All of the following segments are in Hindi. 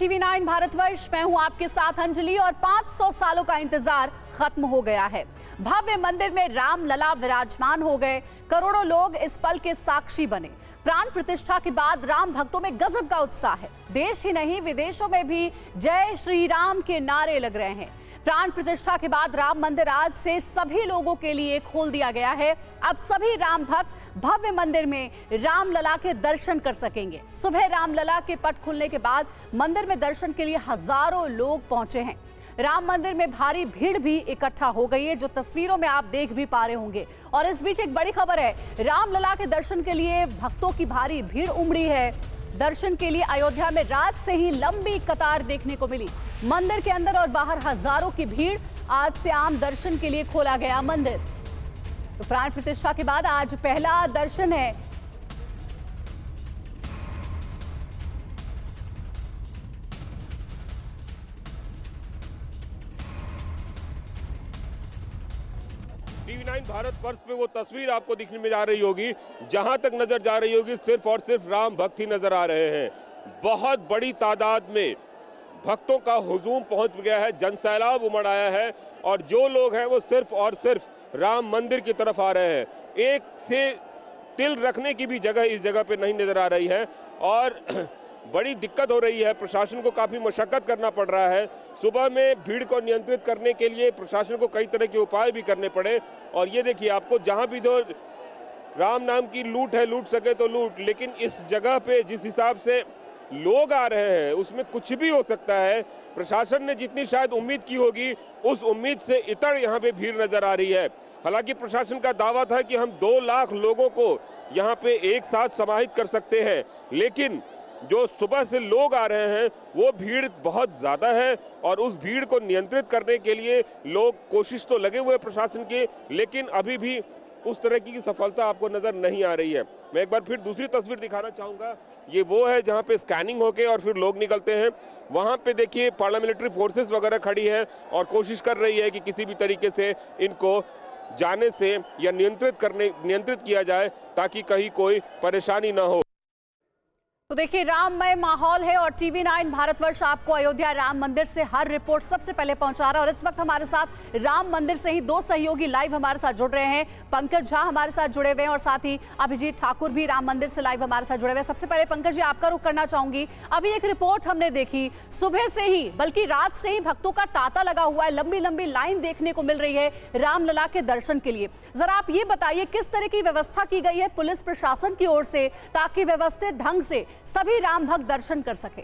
TV9 भारतवर्ष। मैं हूं आपके साथ अंजलि और 500 सालों का इंतजार खत्म हो गया है। भव्य मंदिर में राम लला विराजमान हो गए। करोड़ों लोग इस पल के साक्षी बने। प्राण प्रतिष्ठा के बाद राम भक्तों में गजब का उत्साह है। देश ही नहीं विदेशों में भी जय श्री राम के नारे लग रहे हैं। प्राण प्रतिष्ठा के बाद राम मंदिर आज से सभी लोगों के लिए खोल दिया गया है। अब सभी राम भक्त भव्य मंदिर में रामलला के दर्शन कर सकेंगे। सुबह रामलला के पट खुलने के बाद मंदिर में दर्शन के लिए हजारों लोग पहुंचे हैं। राम मंदिर में भारी भीड़ भी इकट्ठा हो गई है, जो तस्वीरों में आप देख भी पा रहे होंगे। और इस बीच एक बड़ी खबर है, रामलला के दर्शन के लिए भक्तों की भारी भीड़ उमड़ी है। दर्शन के लिए अयोध्या में रात से ही लंबी कतार देखने को मिली। मंदिर के अंदर और बाहर हजारों की भीड़। आज से आम दर्शन के लिए खोला गया मंदिर। तो प्राण प्रतिष्ठा के बाद आज पहला दर्शन है। TV9 भारतवर्ष में वो तस्वीर आपको दिखने में जा रही होगी, जहां तक नजर जा रही होगी सिर्फ और सिर्फ राम भक्त ही नजर आ रहे हैं। बहुत बड़ी तादाद में भक्तों का हुजूम पहुंच गया है, जनसैलाब उमड़ आया है और जो लोग हैं वो सिर्फ और सिर्फ राम मंदिर की तरफ आ रहे हैं। एक से तिल रखने की भी जगह इस जगह पे नहीं नजर आ रही है और बड़ी दिक्कत हो रही है। प्रशासन को काफ़ी मशक्कत करना पड़ रहा है। सुबह में भीड़ को नियंत्रित करने के लिए प्रशासन को कई तरह के उपाय भी करने पड़े। और ये देखिए, आपको जहां भी तो राम नाम की लूट है, लूट सके तो लूट, लेकिन इस जगह पे जिस हिसाब से लोग आ रहे हैं उसमें कुछ भी हो सकता है। प्रशासन ने जितनी शायद उम्मीद की होगी उस उम्मीद से इतर यहाँ पे भीड़ नजर आ रही है। हालांकि प्रशासन का दावा था कि हम 2 लाख लोगों को यहाँ पे एक साथ समाहित कर सकते हैं, लेकिन जो सुबह से लोग आ रहे हैं वो भीड़ बहुत ज़्यादा है और उस भीड़ को नियंत्रित करने के लिए लोग कोशिश तो लगे हुए प्रशासन की, लेकिन अभी भी उस तरह की सफलता आपको नज़र नहीं आ रही है। मैं एक बार फिर दूसरी तस्वीर दिखाना चाहूँगा। ये वो है जहाँ पे स्कैनिंग होके और फिर लोग निकलते हैं। वहाँ पे देखिए पैरामिलिट्री फोर्सेस वगैरह खड़ी है और कोशिश कर रही है कि किसी भी तरीके से इनको जाने से या नियंत्रित किया जाए ताकि कहीं कोई परेशानी ना हो। तो देखिए, राममय माहौल है और TV9 भारतवर्ष आपको अयोध्या राम मंदिर से हर रिपोर्ट सबसे पहले पहुंचा रहा है। और इस वक्त हमारे साथ राम मंदिर से ही 2 सहयोगी लाइव हमारे साथ जुड़ रहे हैं। पंकज झा हमारे साथ जुड़े हुए हैं और साथ ही अभिजीत ठाकुर भी राम मंदिर से लाइव हमारे साथ जुड़े हुए हैं। सबसे पहले पंकज जी, आपका रुख करना चाहूंगी। अभी एक रिपोर्ट हमने देखी, सुबह से ही बल्कि रात से ही भक्तों का तांता लगा हुआ है। लंबी लंबी लाइन देखने को मिल रही है रामलला के दर्शन के लिए। जरा आप ये बताइए, किस तरह की व्यवस्था की गई है पुलिस प्रशासन की ओर से ताकि व्यवस्थित ढंग से सभी राम भक्त दर्शन कर सके?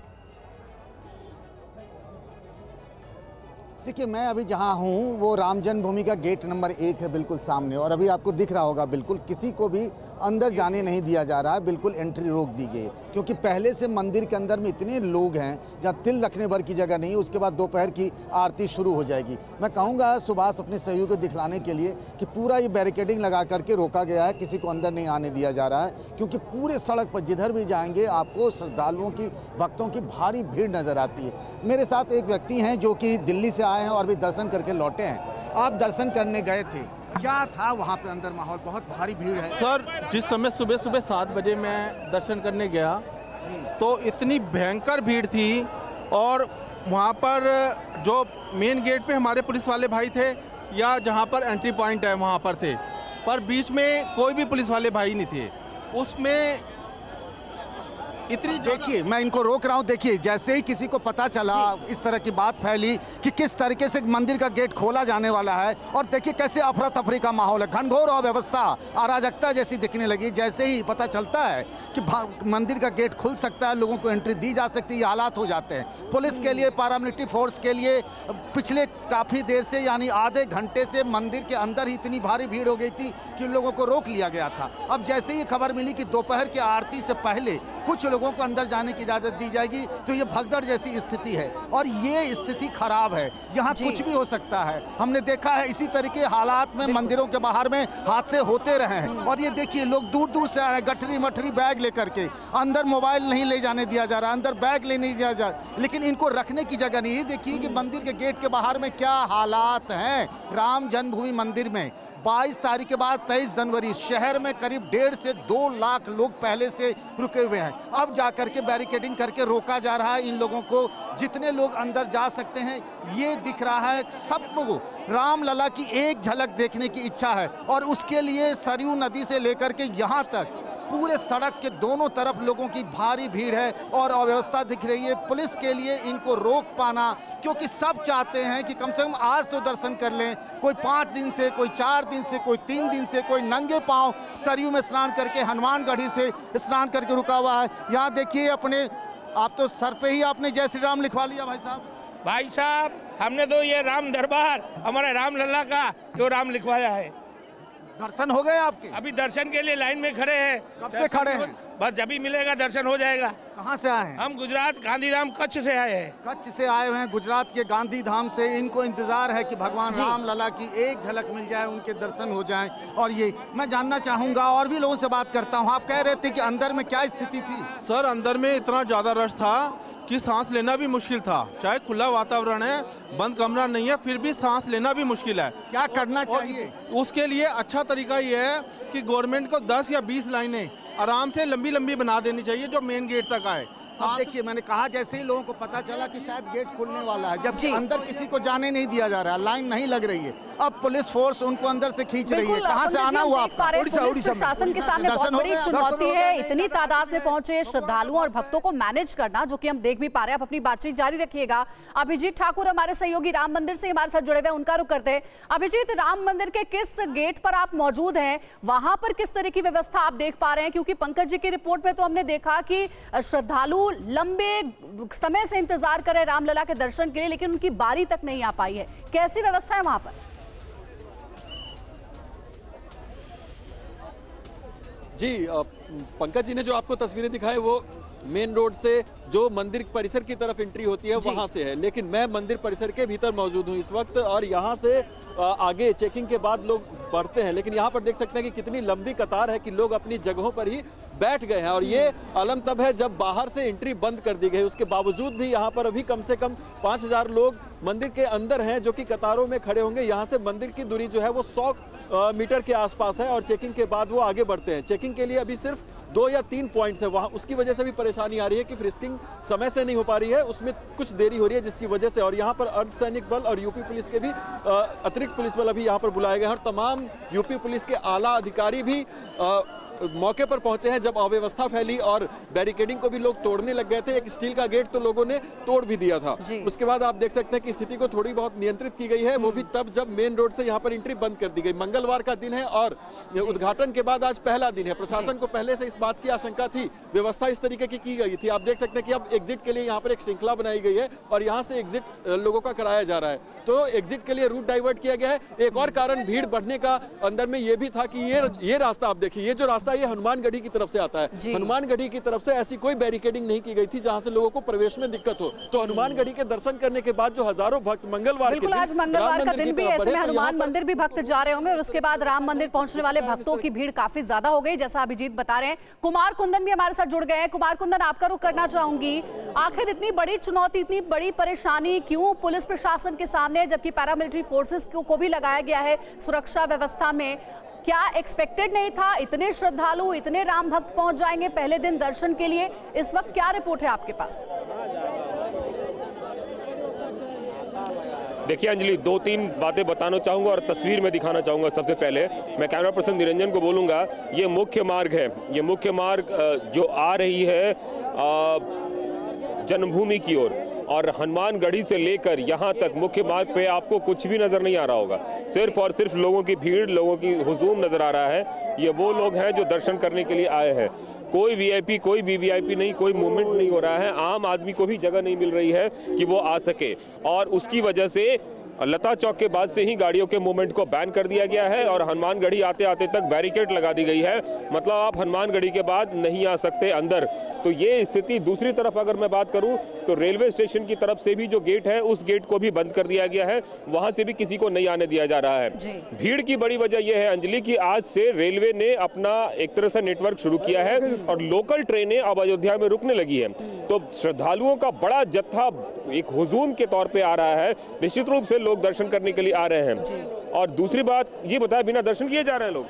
देखिए, मैं अभी जहां हूं वो राम जन्मभूमि का गेट नंबर 1 है, बिल्कुल सामने। और अभी आपको दिख रहा होगा, बिल्कुल किसी को भी अंदर जाने नहीं दिया जा रहा है, बिल्कुल एंट्री रोक दी गई, क्योंकि पहले से मंदिर के अंदर में इतने लोग हैं जब तिल रखने भर की जगह नहीं। उसके बाद दोपहर की आरती शुरू हो जाएगी। मैं कहूँगा सुभाष अपने सहयोग को दिखलाने के लिए कि पूरा ये बैरिकेडिंग लगा करके रोका गया है, किसी को अंदर नहीं आने दिया जा रहा है, क्योंकि पूरे सड़क पर जिधर भी जाएंगे आपको श्रद्धालुओं की, भक्तों की भारी भीड़ नजर आती है। मेरे साथ एक व्यक्ति हैं जो कि दिल्ली से आए हैं और भी दर्शन करके लौटे हैं। आप दर्शन करने गए थे, क्या था वहाँ पे अंदर माहौल? बहुत भारी भीड़ है सर। जिस समय सुबह 7 बजे मैं दर्शन करने गया तो इतनी भयंकर भीड़ थी और वहाँ पर जो मेन गेट पे हमारे पुलिस वाले भाई थे या जहाँ पर एंट्री पॉइंट है वहाँ पर थे, पर बीच में कोई भी पुलिस वाले भाई नहीं थे। उसमें इतनी, देखिए मैं इनको रोक रहा हूँ। देखिए, जैसे ही किसी को पता चला, इस तरह की बात फैली कि किस तरीके से मंदिर का गेट खोला जाने वाला है, और देखिए कैसे अफरा तफरी का माहौल है, घनघोर अव्यवस्था, अराजकता जैसी दिखने लगी। जैसे ही पता चलता है कि मंदिर का गेट खुल सकता है, लोगों को एंट्री दी जा सकती है, ये हालात हो जाते हैं। पुलिस के लिए, पैरामिलिट्री फोर्स के लिए पिछले काफ़ी देर से, यानी आधे घंटे से मंदिर के अंदर ही इतनी भारी भीड़ हो गई थी कि लोगों को रोक लिया गया था। अब जैसे ही खबर मिली कि दोपहर की आरती से पहले कुछ लोगों को अंदर जाने की इजाज़त दी जाएगी, तो ये भगदड़ जैसी स्थिति है और ये स्थिति खराब है। यहाँ कुछ भी हो सकता है। हमने देखा है इसी तरीके हालात में मंदिरों के बाहर में हादसे होते रहे हैं। और ये देखिए, लोग दूर दूर से आ रहे हैं, गठरी मठरी बैग लेकर के। अंदर मोबाइल नहीं ले जाने दिया जा रहा, अंदर बैग ले नहीं दिया जा रहा, लेकिन इनको रखने की जगह नहीं। ये देखिए कि मंदिर के गेट के बाहर में क्या हालात हैं। राम जन्मभूमि मंदिर में 22 तारीख के बाद 23 जनवरी शहर में करीब 1.5 से 2 लाख लोग पहले से रुके हुए हैं। अब जाकर के बैरिकेडिंग करके रोका जा रहा है इन लोगों को। जितने लोग अंदर जा सकते हैं, ये दिख रहा है सबको रामलला की एक झलक देखने की इच्छा है। और उसके लिए सरयू नदी से लेकर के यहाँ तक पूरे सड़क के दोनों तरफ लोगों की भारी भीड़ है और अव्यवस्था दिख रही है। पुलिस के लिए इनको रोक पाना, क्योंकि सब चाहते हैं कि कम से कम आज तो दर्शन कर लें। कोई 5 दिन से, कोई 4 दिन से, कोई 3 दिन से, कोई नंगे पांव सरयू में स्नान करके हनुमानगढ़ी से स्नान करके रुका हुआ है। यहाँ देखिए अपने, आप तो सर पे ही आपने जय श्री राम लिखवा लिया भाई साहब। हमने तो ये राम दरबार हमारे रामलला का जो राम लिखवाया है। दर्शन हो गए आपके? अभी दर्शन के लिए लाइन में खड़े हैं। कब से खड़े हैं? बस जब भी मिलेगा दर्शन हो जाएगा। कहाँ से आए हैं? हम गुजरात गांधीधाम कच्छ से आए हैं। कच्छ से आए हुए हैं, गुजरात के गांधीधाम से। इनको इंतजार है कि भगवान रामलला की एक झलक मिल जाए, उनके दर्शन हो जाएं। और ये मैं जानना चाहूंगा, और भी लोगों से बात करता हूं। आप कह रहे थे कि अंदर में क्या स्थिति थी? सर, अंदर में इतना ज़्यादा रश था कि सांस लेना भी मुश्किल था। चाहे खुला वातावरण है, बंद कमरा नहीं है, फिर भी सांस लेना भी मुश्किल है। क्या करना चाहिए? उसके लिए अच्छा तरीका ये है कि गवर्नमेंट को 10 या 20 लाइनें आराम से लंबी लंबी बना देनी चाहिए जो मेन गेट तक आए। अब देखिए, मैंने कहा जैसे ही लोगों को पता चला कि शायद गेट खुलने वाला है, जबकि अंदर किसी को जाने नहीं दिया जा रहा है, लाइन नहीं लग रही है। अब पुलिस फोर्स उनको अंदर से खींच रही है। कहां से आना हुआ आपका? पुलिस प्रशासन के सामने बहुत बड़ी चुनौती है। इतनी तादाद में पहुंचे श्रद्धालुओं और भक्तों को मैनेज करना, जो कि हम देख भी पा रहे हैं। आप अपनी बातचीत जारी रखिएगा। अभिजीत ठाकुर हमारे सहयोगी राम मंदिर से हमारे साथ जुड़े हुए, उनका रुख करते हैं। अभिजीत, राम मंदिर के किस गेट पर आप मौजूद हैं? वहां पर किस तरह की व्यवस्था आप देख पा रहे हैं? क्योंकि पंकज जी की रिपोर्ट में तो हमने देखा कि श्रद्धालु लंबे समय से इंतजार कर रहे रामलला के दर्शन के लिए, लेकिन उनकी बारी तक नहीं आ पाई है। कैसी व्यवस्था है वहां पर? जी, पंकज जी ने जो आपको तस्वीरें दिखाई वो मेन रोड से जो मंदिर परिसर की तरफ एंट्री होती है वहां से है, लेकिन मैं मंदिर परिसर के भीतर मौजूद हूं इस वक्त। और यहां से आगे चेकिंग के बाद लोग बढ़ते हैं, लेकिन यहां पर देख सकते हैं कि कितनी लंबी कतार है कि लोग अपनी जगहों पर ही बैठ गए हैं। और ये आलम तब है जब बाहर से एंट्री बंद कर दी गई। उसके बावजूद भी यहाँ पर अभी कम से कम 5000 लोग मंदिर के अंदर हैं जो कि कतारों में खड़े होंगे। यहाँ से मंदिर की दूरी जो है वो 100 मीटर के आसपास है और चेकिंग के बाद वो आगे बढ़ते हैं। चेकिंग के लिए अभी सिर्फ 2 या 3 पॉइंट्स है वहाँ, उसकी वजह से भी परेशानी आ रही है कि फ्रिस्किंग समय से नहीं हो पा रही है, उसमें कुछ देरी हो रही है जिसकी वजह से। और यहाँ पर अर्धसैनिक बल और यूपी पुलिस के भी अतिरिक्त पुलिस बल अभी यहाँ पर बुलाए गए हैं और तमाम यूपी पुलिस के आला अधिकारी भी मौके पर पहुंचे हैं जब अव्यवस्था फैली और बैरिकेडिंग को भी लोग तोड़ने लग गए थे। एक स्टील का गेट तो लोगों ने तोड़ भी दिया था। उसके बाद आप देख सकते हैं कि स्थिति को थोड़ी बहुत नियंत्रित की गई है, वो भी तब जब मेन रोड से यहाँ पर एंट्री बंद कर दी गई। मंगलवार का दिन है और उद्घाटन के बाद आज पहला दिन है। प्रशासन को पहले से इस बात की आशंका थी, व्यवस्था इस तरीके की गई थी। आप देख सकते हैं कि अब एग्जिट के लिए यहाँ पर एक श्रृंखला बनाई गई है और यहाँ से एग्जिट लोगों का कराया जा रहा है। तो एग्जिट के लिए रूट डाइवर्ट किया गया है। एक और कारण भीड़ बढ़ने का अंदर में ये भी था कि ये रास्ता आप देखिए, ये जो रास्ता ये हनुमानगढ़ी की तरफ से आता है। हनुमानगढ़ी की तरफ से ऐसी कोई बैरिकेडिंग नहीं की गई थी जहां से लोगों को प्रवेश में दिक्कत हो। तो हनुमानगढ़ी के दर्शन करने के बाद जो हजारों भक्त मंगलवार बिल्कुल आज मंगलवार का दिन भी ऐसे में हनुमान मंदिर भी भक्त जा रहे होंगे और उसके बाद राम मंदिर पहुंचने वाले भक्तों की भीड़ काफी ज्यादा हो गई, जैसा अभिजीत बता रहे हैं। कुमार कुंदन भी हमारे साथ जुड़ गए हैं। कुमार कुंदन, आपका रुख करना चाहूंगी, आखिर इतनी बड़ी चुनौती, इतनी बड़ी परेशानी क्यों पुलिस प्रशासन के सामने, जबकि पैरामिलिट्री फोर्सेस को भी लगाया गया है सुरक्षा व्यवस्था में? क्या एक्सपेक्टेड नहीं था इतने श्रद्धालु, इतने राम भक्त पहुंच जाएंगे पहले दिन दर्शन के लिए? इस वक्त क्या रिपोर्ट है आपके पास? देखिए अंजलि, 2-3 बातें बताना चाहूंगा और तस्वीर में दिखाना चाहूंगा। सबसे पहले मैं कैमरा पर्सन निरंजन को बोलूंगा, ये मुख्य मार्ग है, ये मुख्य मार्ग जो आ रही है जन्मभूमि की ओर और हनुमानगढ़ी से लेकर यहाँ तक मुख्य मार्ग पे आपको कुछ भी नजर नहीं आ रहा होगा। सिर्फ और सिर्फ लोगों की भीड़, लोगों की हुजूम नजर आ रहा है। ये वो लोग हैं जो दर्शन करने के लिए आए हैं। कोई वीआईपी, कोई वीवीआईपी नहीं, कोई मूवमेंट नहीं हो रहा है। आम आदमी को भी जगह नहीं मिल रही है कि वो आ सके और उसकी वजह से लता चौक के बाद से ही गाड़ियों के मूवमेंट को बैन कर दिया गया है और हनुमानगढ़ी आते आते तक बैरिकेड लगा दी गई है। मतलब आप हनुमानगढ़ी के बाद नहीं आ सकते अंदर। तो ये स्थिति। दूसरी तरफ अगर मैं बात करूं तो रेलवे स्टेशन की तरफ से भी जो गेट है उस गेट को भी बंद कर दिया गया है, वहां से भी किसी को नहीं आने दिया जा रहा है। भीड़ की बड़ी वजह यह है अंजलि की आज से रेलवे ने अपना एक तरह से नेटवर्क शुरू किया है और लोकल ट्रेनें अब अयोध्या में रुकने लगी है। तो श्रद्धालुओं का बड़ा जत्था एक हुजूम के तौर पर आ रहा है। निश्चित रूप से लोग दर्शन करने के लिए आ रहे हैं। और दूसरी बात ये बताया, बिना दर्शन किए जा रहे हैं लोग।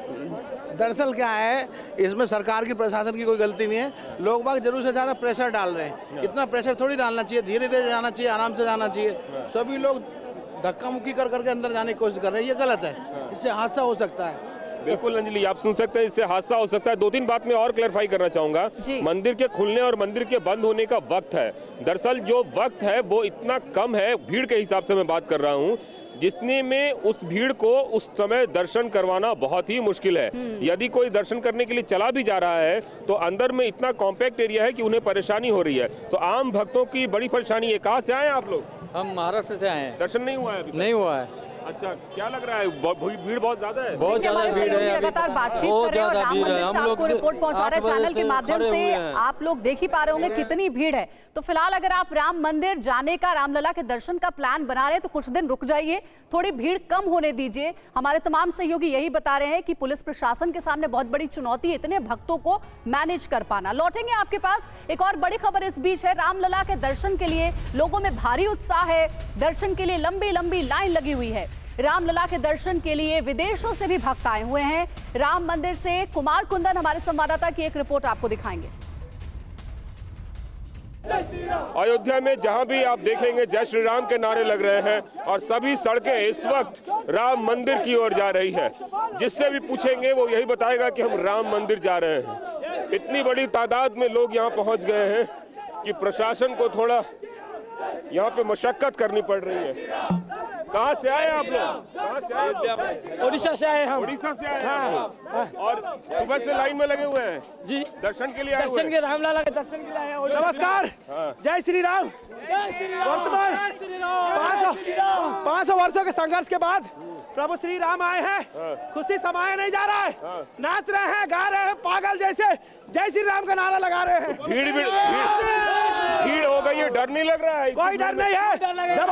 दरअसल क्या है, इसमें सरकार की प्रशासन की कोई गलती नहीं है। लोग बाग जरूर से ज़्यादा प्रेशर डाल रहे हैं। इतना प्रेशर थोड़ी डालना चाहिए, धीरे धीरे जाना चाहिए, आराम से जाना चाहिए। सभी लोग धक्का मुक्की कर करके अंदर जाने की कोशिश कर रहे हैं, ये गलत है। इससे हादसा हो सकता है। बिल्कुल अंजलि, आप सुन सकते हैं, इससे हादसा हो सकता है। 2-3 बात मैं और क्लैरिफाई करना चाहूंगा। मंदिर के खुलने और मंदिर के बंद होने का वक्त है, दरअसल जो वक्त है वो इतना कम है, भीड़ के हिसाब से मैं बात कर रहा हूँ, जिसने में उस भीड़ को उस समय दर्शन करवाना बहुत ही मुश्किल है। यदि कोई दर्शन करने के लिए चला भी जा रहा है तो अंदर में इतना कॉम्पैक्ट एरिया है कि उन्हें परेशानी हो रही है। तो आम भक्तों की बड़ी परेशानी है। कहाँ से आए हैं आप लोग? हम महाराष्ट्र से आए हैं। दर्शन नहीं हुआ है अभी? नहीं हुआ है। अच्छा, क्या लग रहा है, भीड़ बहुत ज्यादा है? बहुत ज्यादा भीड़ है, लगातार बातचीत कर रहे हैं और राम मंदिर से आपको रिपोर्ट पहुंचा रहे हैं चैनल के माध्यम से। आप लोग देख ही पा रहे होंगे कितनी भीड़ है। तो फिलहाल अगर आप राम मंदिर जाने का, रामलला के दर्शन का प्लान बना रहे हैं तो कुछ दिन रुक जाइए, थोड़ी भीड़ कम होने दीजिए। हमारे तमाम सहयोगी यही बता रहे हैं कि पुलिस प्रशासन के सामने बहुत बड़ी चुनौती है इतने भक्तों को मैनेज कर पाना। लौटेंगे आपके पास। एक और बड़ी खबर इस बीच है, रामलला के दर्शन के लिए लोगों में भारी उत्साह है। दर्शन के लिए लंबी लंबी लाइन लगी हुई है। रामलला के दर्शन के लिए विदेशों से भी भक्त आए हुए हैं। राम मंदिर से कुमार कुंदन हमारे संवाददाता की एक रिपोर्ट आपको दिखाएंगे। अयोध्या में जहां भी आप देखेंगे जय श्री राम के नारे लग रहे हैं और सभी सड़कें इस वक्त राम मंदिर की ओर जा रही है। जिससे भी पूछेंगे वो यही बताएगा कि हम राम मंदिर जा रहे हैं। इतनी बड़ी तादाद में लोग यहां पहुंच गए हैं कि प्रशासन को थोड़ा यहाँ पे मशक्कत करनी पड़ रही है। कहाँ से आए आप लोग? कहाँ से आए? ओडिशा से आए हम। ओडिशा से आए हैं। और सुबह से लाइन में लगे हुए हैं जी, दर्शन के लिए आए हुए हैं। दर्शन के, रामलला के दर्शन के लिए आए हैं। नमस्कार, जय श्री राम। वर्तमान 500 वर्षों के संघर्ष के बाद प्रभु श्री राम आए हैं। खुशी समाया नहीं जा रहा है। नाच रहे हैं, गा रहे हैं, पागल जैसे जय श्री राम का नारा लगा रहे हैं। भीड़ हो गई है, डर नहीं लग रहा है? कोई डर नहीं है। जब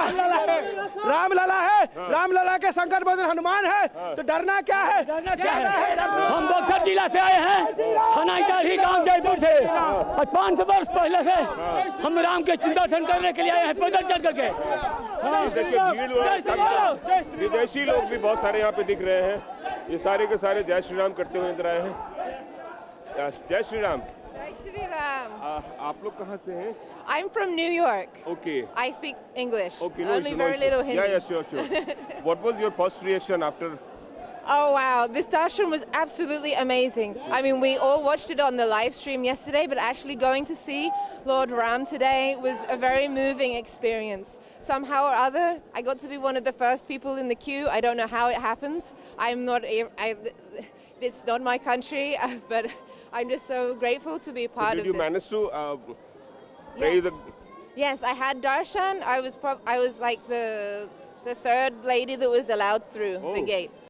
रामलला है, रामलला के संकट मोचन हनुमान है, तो डरना क्या है? हम बक्सर जिला से आए हैं, हनाईटाढ़ी गांव जयपुर से, और 500 वर्ष पहले से हम राम के दर्शन करने के लिए आए हैं, पैदल चल करके। विदेशी लोग भी बहुत सारे यहाँ पे दिख रहे हैं। ये सारे के सारे जय श्री राम करते हुए नजर आए हैं। जय Shri Ram. Jai Shri Ram. आप लोग कहाँ से हैं? I'm from New York. Okay. I speak English. Okay, no Only issue, very no issue. little Hindi. Yeah, sure. What was your first reaction after? Oh wow, this darshan was absolutely amazing. I mean, we all watched it on the live stream yesterday, but actually going to see Lord Ram today was a very moving experience. Somehow or other, I got to be one of the first people in the queue. I don't know how it happens. It's not my country, but I'm just so grateful to be a part of this. Did you manage to pay the? Yes, I had darshan. I was like the third lady that was allowed through the gate.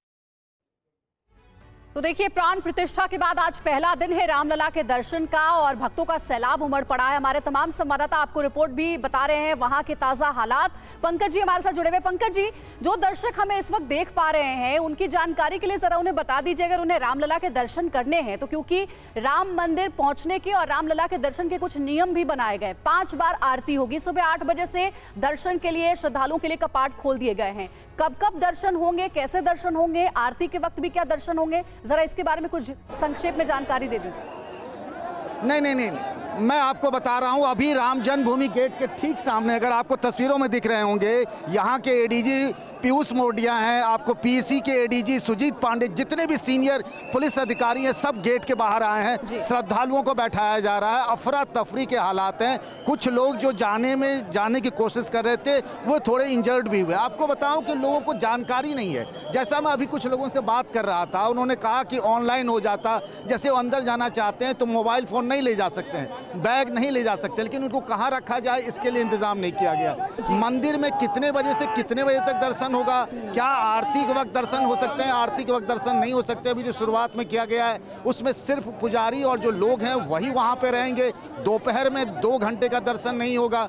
तो देखिए, प्राण प्रतिष्ठा के बाद आज पहला दिन है रामलला के दर्शन का और भक्तों का सैलाब उमड़ पड़ा है। हमारे तमाम संवाददाता आपको रिपोर्ट भी बता रहे हैं वहां के ताजा हालात। पंकज जी हमारे साथ जुड़े हुए। पंकज जी, जो दर्शक हमें इस वक्त देख पा रहे हैं उनकी जानकारी के लिए जरा उन्हें बता दीजिए, अगर उन्हें रामलला के दर्शन करने हैं तो, क्योंकि राम मंदिर पहुंचने के और रामलला के दर्शन के कुछ नियम भी बनाए गए। 5 बार आरती होगी। सुबह 8 बजे से दर्शन के लिए श्रद्धालुओं के लिए कपाट खोल दिए गए हैं। कब कब दर्शन होंगे, कैसे दर्शन होंगे, आरती के वक्त भी क्या दर्शन होंगे, जरा इसके बारे में कुछ संक्षेप में जानकारी दे दीजिए। नहीं, मैं आपको बता रहा हूं, अभी राम जन्मभूमि गेट के ठीक सामने, अगर आपको तस्वीरों में दिख रहे होंगे, यहाँ के एडीजी पीयूष मोडिया हैं, आपको पीसी के एडीजी सुजीत पांडे, जितने भी सीनियर पुलिस अधिकारी हैं, सब गेट के बाहर आए हैं। श्रद्धालुओं को बैठाया जा रहा है। अफरा तफरी के हालात हैं। कुछ लोग जो जाने की कोशिश कर रहे थे वो थोड़े इंजर्ड भी हुए। आपको बताऊं कि लोगों को जानकारी नहीं है। जैसा मैं अभी कुछ लोगों से बात कर रहा था, उन्होंने कहा कि ऑनलाइन हो जाता, जैसे वो अंदर जाना चाहते हैं तो मोबाइल फ़ोन नहीं ले जा सकते हैं, बैग नहीं ले जा सकते, लेकिन उनको कहाँ रखा जाए इसके लिए इंतज़ाम नहीं किया गया। मंदिर में कितने बजे से कितने बजे तक दर्शन होगा, क्या आरती के वक्त दर्शन हो सकते हैं, आरती के वक्त दर्शन नहीं हो सकते। अभी जो शुरुआत में किया गया है उसमें सिर्फ पुजारी और जो लोग हैं वही वहां पे रहेंगे। दोपहर में 2 घंटे का दर्शन नहीं होगा।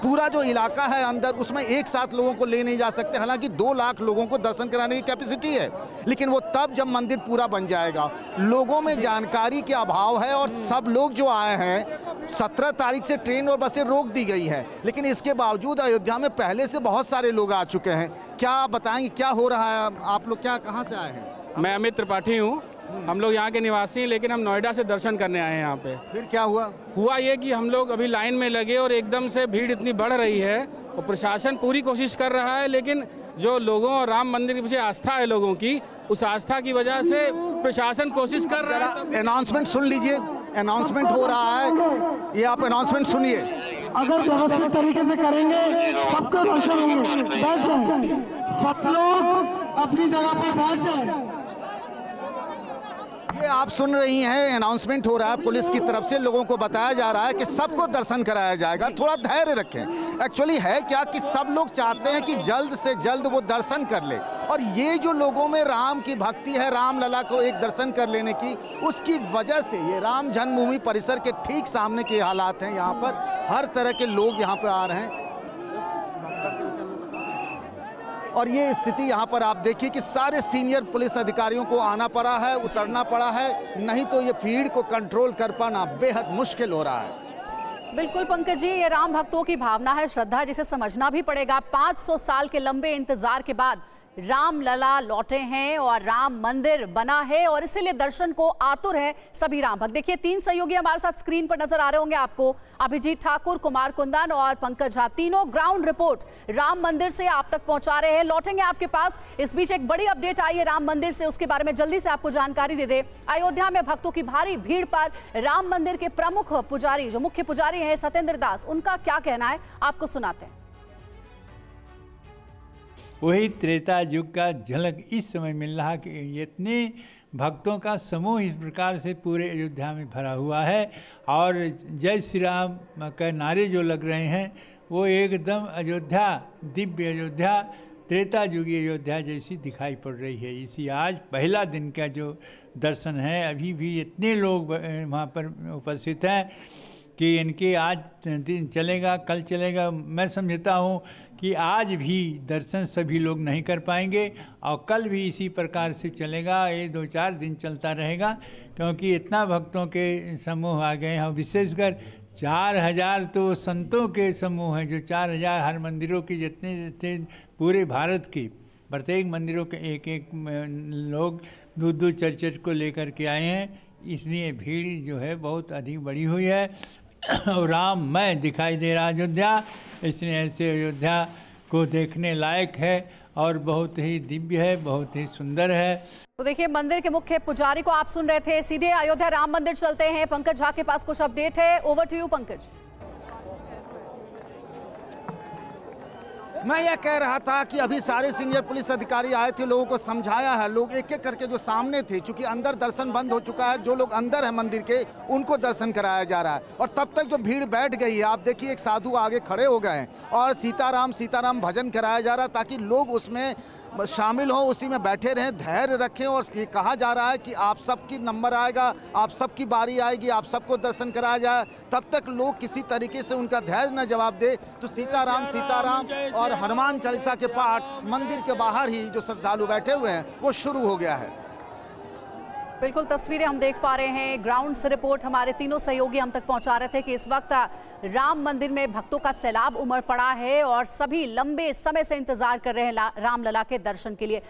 पूरा जो इलाका है अंदर, उसमें एक साथ लोगों को ले नहीं जा सकते। हालांकि 2 लाख लोगों को दर्शन कराने की कैपेसिटी है, लेकिन वो तब जब मंदिर पूरा बन जाएगा। लोगों में जानकारी के अभाव है और सब लोग जो आए हैं 17 तारीख से ट्रेन और बसें रोक दी गई हैं, लेकिन इसके बावजूद अयोध्या में पहले से बहुत सारे लोग आ चुके हैं। क्या आप बताएंगे क्या हो रहा है? आप लोग क्या कहाँ से आए हैं? मैं अमित त्रिपाठी हूँ। हम लोग यहाँ के निवासी हैं, लेकिन हम नोएडा से दर्शन करने आए हैं यहाँ पे। फिर क्या हुआ? हुआ ये कि हम लोग अभी लाइन में लगे और एकदम से भीड़ इतनी बढ़ रही है और प्रशासन पूरी कोशिश कर रहा है, लेकिन जो लोगों और राम मंदिर के पीछे आस्था है लोगों की, उस आस्था की वजह से प्रशासन कोशिश कर रहा है। अनाउंसमेंट सुन लीजिए, अनाउंसमेंट हो रहा है, ये आप अनाउंसमेंट सुनिए। अगर व्यवस्थित तरीके से करेंगे सबको दर्शन होंगे। बैठ जाए, सब लोग अपनी जगह पर बैठ जाए। ये आप सुन रही हैं, अनाउंसमेंट हो रहा है पुलिस की तरफ से, लोगों को बताया जा रहा है कि सबको दर्शन कराया जाएगा, थोड़ा धैर्य रखें। एक्चुअली है क्या कि सब लोग चाहते हैं कि जल्द से जल्द वो दर्शन कर ले, और ये जो लोगों में राम की भक्ति है, रामलला को एक दर्शन कर लेने की, उसकी वजह से ये राम जन्मभूमि परिसर के ठीक सामने के हालात हैं। यहाँ पर हर तरह के लोग यहाँ पर आ रहे हैं और ये स्थिति यहाँ पर आप देखिए कि सारे सीनियर पुलिस अधिकारियों को आना पड़ा है, उतरना पड़ा है, नहीं तो ये भीड़ को कंट्रोल कर पाना बेहद मुश्किल हो रहा है। बिल्कुल पंकज जी, ये राम भक्तों की भावना है, श्रद्धा, जिसे समझना भी पड़ेगा। 500 साल के लंबे इंतजार के बाद रामलला लौटे हैं और राम मंदिर बना है और इसीलिए दर्शन को आतुर है सभी राम भक्त। देखिए 3 सहयोगी हमारे साथ स्क्रीन पर नजर आ रहे होंगे आपको, अभिजीत ठाकुर, कुमार कुंदन और पंकज झा, तीनों ग्राउंड रिपोर्ट राम मंदिर से आप तक पहुंचा रहे हैं। लौटेंगे आपके पास। इस बीच एक बड़ी अपडेट आई है राम मंदिर से, उसके बारे में जल्दी से आपको जानकारी दे दे। अयोध्या में भक्तों की भारी भीड़ पर राम मंदिर के प्रमुख पुजारी, जो मुख्य पुजारी है सत्येंद्र दास, उनका क्या कहना है आपको सुनाते हैं। वही त्रेता युग का झलक इस समय मिल रहा कि इतने भक्तों का समूह इस प्रकार से पूरे अयोध्या में भरा हुआ है और जय श्री राम का नारे जो लग रहे हैं वो एकदम अयोध्या, दिव्य अयोध्या, त्रेता युगी अयोध्या जैसी दिखाई पड़ रही है। इसी आज पहला दिन का जो दर्शन है, अभी भी इतने लोग वहाँ पर उपस्थित हैं कि इनके आज दिन चलेगा, कल चलेगा। मैं समझता हूँ कि आज भी दर्शन सभी लोग नहीं कर पाएंगे और कल भी इसी प्रकार से चलेगा। ये 2-4 दिन चलता रहेगा क्योंकि इतना भक्तों के समूह आ गए हैं। विशेषकर 4000 तो संतों के समूह हैं, जो 4000 हर मंदिरों के जितने थे पूरे भारत के प्रत्येक मंदिरों के एक लोग दूर चर्च को लेकर के आए हैं। इसलिए भीड़ जो है बहुत अधिक बढ़ी हुई है और राममय दिखाई दे रहा अयोध्या, इसलिए ऐसे अयोध्या को देखने लायक है और बहुत ही दिव्य है, बहुत ही सुंदर है। तो देखिए मंदिर के मुख्य पुजारी को आप सुन रहे थे। सीधे अयोध्या राम मंदिर चलते हैं, पंकज झा के पास कुछ अपडेट है। Over to you Pankaj. मैं यह कह रहा था कि अभी सारे सीनियर पुलिस अधिकारी आए थे, लोगों को समझाया है, लोग एक एक करके जो सामने थे, चूंकि अंदर दर्शन बंद हो चुका है, जो लोग अंदर है मंदिर के उनको दर्शन कराया जा रहा है और तब तक जो भीड़ बैठ गई है, आप देखिए एक साधु आगे खड़े हो गए हैं और सीताराम सीताराम भजन कराया जा रहा है ताकि लोग उसमें शामिल हो, उसी में बैठे रहें, धैर्य रखें। और ये कहा जा रहा है कि आप सबकी नंबर आएगा, आप सबकी बारी आएगी, आप सबको दर्शन कराया जाए। तब तक लोग किसी तरीके से उनका धैर्य न जवाब दे तो सीताराम सीताराम और हनुमान चालीसा के पाठ मंदिर के बाहर ही जो श्रद्धालु बैठे हुए हैं वो शुरू हो गया है। बिल्कुल तस्वीरें हम देख पा रहे हैं, ग्राउंड से रिपोर्ट हमारे तीनों सहयोगी हम तक पहुंचा रहे थे कि इस वक्त राम मंदिर में भक्तों का सैलाब उमड़ पड़ा है और सभी लंबे समय से इंतजार कर रहे हैं रामलला के दर्शन के लिए।